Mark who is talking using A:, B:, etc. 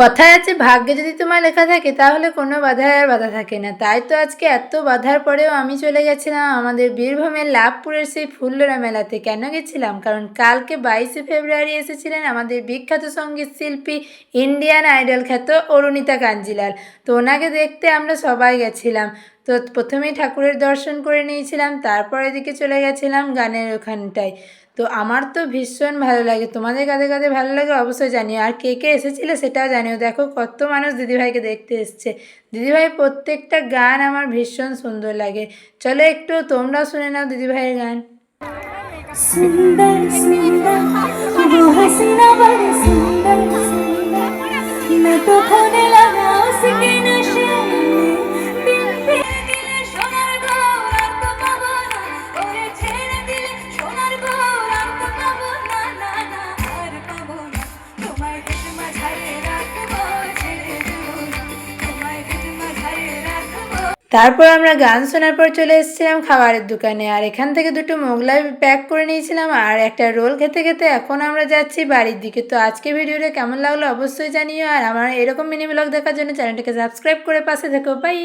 A: কথায় আছে ভাগ্যে যদি তোমার লেখা থাকে তাহলে কোনো বাধায় আর বাধা থাকে না। তাই তো আজকে এত বাধার পরেও আমি চলে গেছিলাম আমাদের বীরভূমের লাভপুরের সেই ফুল্লরা মেলাতে। কেন গেছিলাম? কারণ কালকে 22শে ফেব্রুয়ারি এসেছিলেন আমাদের বিখ্যাত সঙ্গীত শিল্পী, ইন্ডিয়ান আইডল খ্যাত অরুণিতা কাঞ্জিলাল। তো ওনাকে দেখতে আমরা সবাই গেছিলাম। তো প্রথমেই ঠাকুরের দর্শন করে নিয়েছিলাম, তারপর এদিকে চলে গেছিলাম গানের ওখানটায়। তো আমার তো ভীষণ ভালো লাগে। তোমাদের কাদের কাদের ভালো লাগে অবশ্যই জানিও, আর কে কে এসেছিলে সেটাও জানিও। দেখো কত মানুষ দিদিভাইকে দেখতে এসছে। দিদিভাইয়ের প্রত্যেকটা গান আমার ভীষণ সুন্দর লাগে। চলো একটু তোমরাও শুনে নাও দিদিভাইয়ের গান।
B: सुंदर सुंदर वो हसीना बड़ी सुंदर सुंदर मैं तो खोने लगा उसके नशे में दिल फेर दिले सोनार गोर আর তো পাবো না ওরে ছেড়ে দিলে সোনার গোর আর তো পাবো না না না আর পাবো না তোমায় দিল মাঝারে রাখবো ছেড়ে দেবো না তোমায় দিল মাঝারে রাখবো।
A: তারপর আমরা গান শোনার পর চলে এসেছিলাম খাবারের দোকানে, আর এখান থেকে দুটো মোগলাই প্যাক করে নিয়েছিলাম আর একটা রোল খেতে খেতে এখন আমরা যাচ্ছি বাড়ির দিকে। তো আজকে ভিডিওটা কেমন লাগলো অবশ্যই জানিও, আর আমার এরকম মিনি ব্লগ দেখার জন্য চ্যানেলটাকে সাবস্ক্রাইব করে পাশে থেকো। বাই।